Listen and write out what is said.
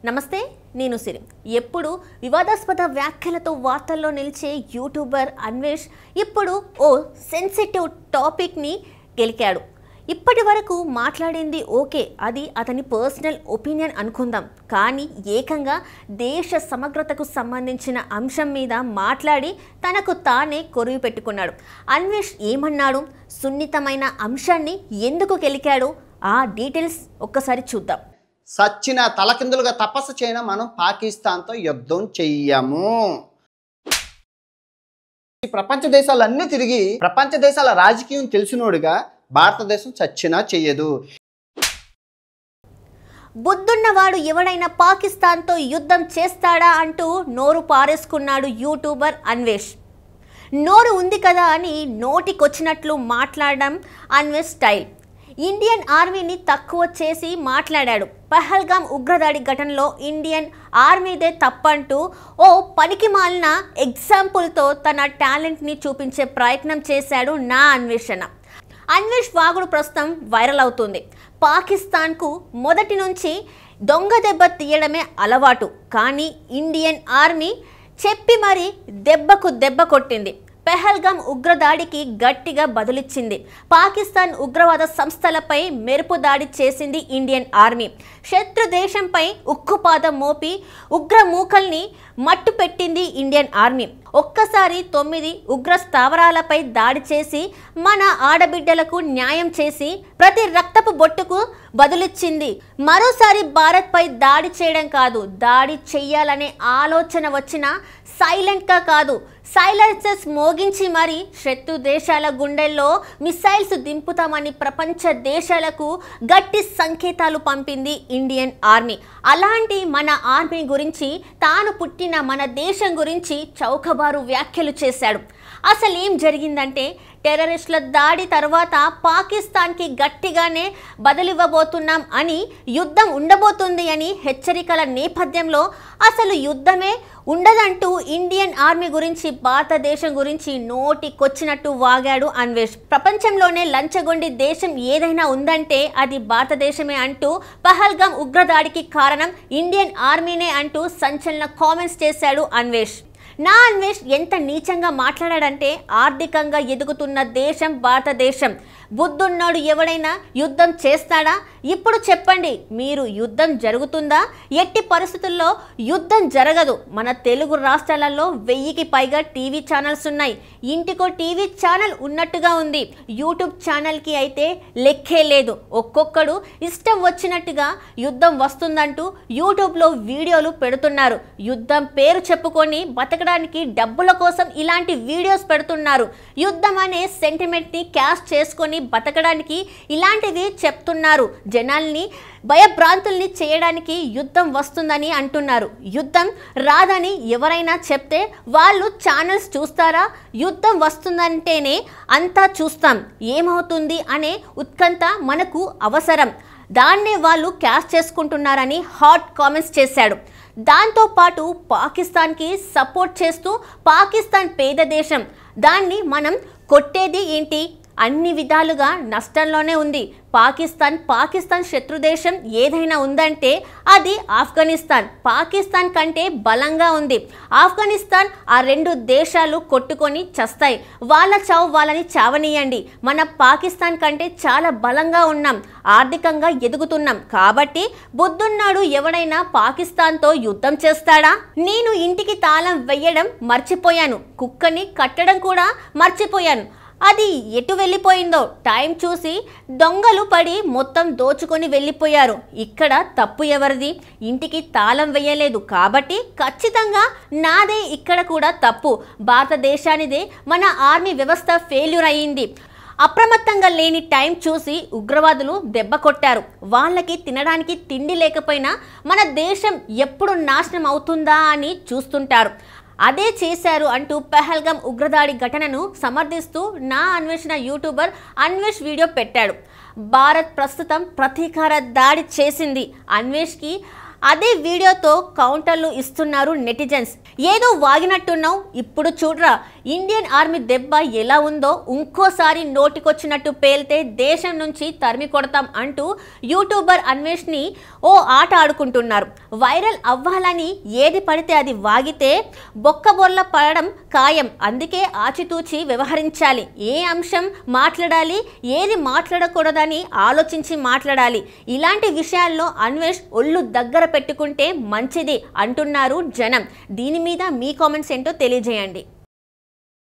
నమస్తే నేను సిరి ఎప్పుడు వివాదాస్పద వ్యాఖ్యలతో వార్తల్లో నిలిచే యూట్యూబర్ అన్వేష్ ఇప్పుడు ఓ సెన్సిటివ్ టాపిక్ ని గెలికాడు. ఇప్పటివరకు మాట్లాడింది ఓకే, అది అతని పర్సనల్ ఒపీనియన్ అనుకుందాం. కానీ ఏకంగా దేశ సమగ్రతకు సంబంధించిన అంశం మీద మాట్లాడి తనకు తానే కొరువు పెట్టుకున్నాడు. అన్వేష్ ఏమన్నాడు, సున్నితమైన అంశాన్ని ఎందుకు గెలికాడు, ఆ డీటెయిల్స్ ఒక్కసారి చూద్దాం. సచ్చిన తలకిందులుగా తపస్సు చేయన మనం పాకిస్తాన్తో యుద్ధం చెయ్యము. ప్రపంచ దేశాలన్నీ తిరిగి ప్రపంచ దేశాల రాజకీయం తెలిసినోడుగా భారతదేశం చచ్చినా చెయ్యదు. బుద్ధున్నవాడు ఎవడైనా పాకిస్తాన్తో యుద్ధం చేస్తాడా అంటూ నోరు పారేసుకున్నాడు యూట్యూబర్ అన్వేష్. నోరు ఉంది కదా అని నోటికొచ్చినట్లు మాట్లాడడం అన్వేష్ స్టైల్. ఇండియన్ ఆర్మీని తక్కువ చేసి మాట్లాడాడు. పహల్గాం ఉగ్రదాడి ఘటనలో ఇండియన్ ఆర్మీదే తప్పంటూ ఓ పనికిమాలిన ఎగ్జాంపుల్తో తన టాలెంట్ని చూపించే ప్రయత్నం చేశాడు నా అన్వేషణ. అన్వేష్ వాగుడు ప్రస్తుతం వైరల్ అవుతుంది. పాకిస్తాన్కు మొదటి నుంచి దొంగ దెబ్బ తీయడమే అలవాటు. కానీ ఇండియన్ ఆర్మీ చెప్పి మరీ దెబ్బకు దెబ్బ కొట్టింది. పెహల్గాం ఉగ్రదాడికి గట్టిగా బదులిచ్చింది. పాకిస్తాన్ ఉగ్రవాద సంస్థలపై మెరుపు దాడి చేసింది ఇండియన్ ఆర్మీ. శత్రు దేశంపై ఉక్కుపాదం మోపి ఉగ్రమూకల్ని మట్టు పెట్టింది ఇండియన్ ఆర్మీ. ఒక్కసారి 9 ఉగ్ర స్థావరాలపై దాడి చేసి మన ఆడబిడ్డలకు న్యాయం చేసి ప్రతి రక్తపు బొట్టుకు బదులిచ్చింది. మరోసారి భారత్పై దాడి చేయడం కాదు, దాడి చెయ్యాలనే ఆలోచన వచ్చినా సైలెంట్గా కాదు, సైలెన్సెస్ మోగించి మరి శత్రు దేశాల గుండెల్లో మిసైల్స్ దింపుతామని ప్రపంచ దేశాలకు గట్టి సంకేతాలు పంపింది ఇండియన్ ఆర్మీ. అలాంటి మన ఆర్మీ గురించి, తాను పుట్టిన మన దేశం గురించి చౌకబారు వ్యాఖ్యలు చేశాడు. అసలు ఏం జరిగిందంటే, టెర్రరిస్టుల దాడి తర్వాత పాకిస్తాన్కి గట్టిగానే బదులివ్వబోతున్నాం అని, యుద్ధం ఉండబోతుంది అని హెచ్చరికల నేపథ్యంలో అసలు యుద్ధమే ఉండదంటూ ఇండియన్ ఆర్మీ గురించి, భారతదేశం గురించి నోటికొచ్చినట్టు వాగాడు అన్వేష్. ప్రపంచంలోనే లంచగొండి దేశం ఏదైనా ఉందంటే అది భారతదేశమే అంటూ, పహల్గాం ఉగ్రదాడికి కారణం ఇండియన్ ఆర్మీనే అంటూ సంచలన కామెంట్స్ చేశాడు అన్వేష్. నా అన్వేష్ ఎంత నీచంగా మాట్లాడాడంటే, ఆర్థికంగా ఎదుగుతున్న దేశం భారతదేశం. బుద్ధున్నాడు ఎవడైనా యుద్ధం చేస్తాడా? ఇప్పుడు చెప్పండి, మీరు యుద్ధం జరుగుతుందా? ఎట్టి పరిస్థితుల్లో యుద్ధం జరగదు. మన తెలుగు రాష్ట్రాలలో 1000కి పైగా టీవీ ఛానల్స్ ఉన్నాయి. ఇంటికో టీవీ ఛానల్ ఉన్నట్టుగా ఉంది. యూట్యూబ్ ఛానల్కి అయితే లెక్కే లేదు. ఒక్కొక్కడు ఇష్టం వచ్చినట్టుగా యుద్ధం వస్తుందంటూ యూట్యూబ్లో వీడియోలు పెడుతున్నారు. యుద్ధం పేరు చెప్పుకొని బతకడానికి డబ్బుల కోసం ఇలాంటి వీడియోస్ పెడుతున్నారు. యుద్ధం అనే సెంటిమెంట్ని క్యాష్ చేసుకొని బతకడానికి ఇలాంటివి చెప్తున్నారు. జనాల్ని భయభ్రాంతుల్ని చేయడానికి యుద్ధం వస్తుందని అంటున్నారు. యుద్ధం రాదని ఎవరైనా చెప్తే వాళ్ళు ఛానల్స్ చూస్తారా? యుద్ధం వస్తుందంటేనే అంతా చూస్తాం, ఏమవుతుంది అనే ఉత్కంఠ మనకు అవసరం, దాన్నే వాళ్ళు క్యాష్ చేసుకుంటున్నారని హాట్ కామెంట్స్ చేశాడు. దాంతోపాటు పాకిస్తాన్కి సపోర్ట్ చేస్తూ, పాకిస్తాన్ పేద దేశం, దాన్ని మనం కొట్టేది ఏంటి? అన్ని విధాలుగా నష్టంలోనే ఉంది. పాకిస్తాన్ శత్రు దేశం ఏదైనా ఉందంటే అది ఆఫ్ఘనిస్తాన్. పాకిస్తాన్ కంటే బలంగా ఉంది ఆఫ్ఘనిస్తాన్. ఆ 2 దేశాలు కొట్టుకొని చస్తాయి. వాళ్ళ చావు వాళ్ళని చావనీయండి. మన పాకిస్తాన్ కంటే చాలా బలంగా ఉన్నాం, ఆర్థికంగా ఎదుగుతున్నాం. కాబట్టి బుద్ధున్నాడు ఎవడైనా పాకిస్తాన్తో యుద్ధం చేస్తాడా? నేను ఇంటికి తాళం వెయ్యడం మర్చిపోయాను, కుక్కని కట్టడం కూడా మర్చిపోయాను. అది ఎటు వెళ్ళిపోయిందో టైం చూసి దొంగలు పడి మొత్తం దోచుకొని వెళ్ళిపోయారు. ఇక్కడ తప్పు ఎవరిది? ఇంటికి తాళం వేయలేదు కాబట్టి ఖచ్చితంగా నాదే ఇక్కడ కూడా తప్పు. భారతదేశానిదే, మన ఆర్మీ వ్యవస్థ ఫెయిల్యూర్ అయ్యింది. అప్రమత్తంగా లేని టైం చూసి ఉగ్రవాదులు దెబ్బ కొట్టారు. వాళ్ళకి తినడానికి తిండి లేకపోయినా మన దేశం ఎప్పుడు నాశనం అవుతుందా అని చూస్తుంటారు. అదే చేశారు అంటూ పహల్గాం ఉగ్రదాడి ఘటనను సమర్థిస్తూ నా అన్వేషణ యూట్యూబర్ అన్వేష్ వీడియో పెట్టాడు. భారత్ ప్రస్తుతం ప్రతీకార దాడి చేసింది. అన్వేష్కి అదే వీడియోతో కౌంటర్లు ఇస్తున్నారు నెటిజన్స్. ఏదో వాగినట్టున్నావు, ఇప్పుడు చూడరా ఇండియన్ ఆర్మీ దెబ్బ ఎలా ఉందో ఇంకోసారి నోటికొచ్చినట్టు పేల్తే దేశం నుంచి తరిమి కొడతాం అంటూ యూట్యూబర్ అన్వేష్ని ఓ ఆట ఆడుకుంటున్నారు. వైరల్ అవ్వాలని ఏది పడితే అది వాగితే బొక్కబొర్ల పడడం ఖాయం. అందుకే ఆచితూచి వ్యవహరించాలి. ఏ అంశం మాట్లాడాలి, ఏది మాట్లాడకూడదని ఆలోచించి మాట్లాడాలి. ఇలాంటి విషయాల్లో అన్వేష్ ఒళ్ళు దగ్గర పెట్టుకుంటే మంచిది అంటున్నారు జనం. దీని మీద మీ కామెంట్స్ ఏంటో తెలియజేయండి.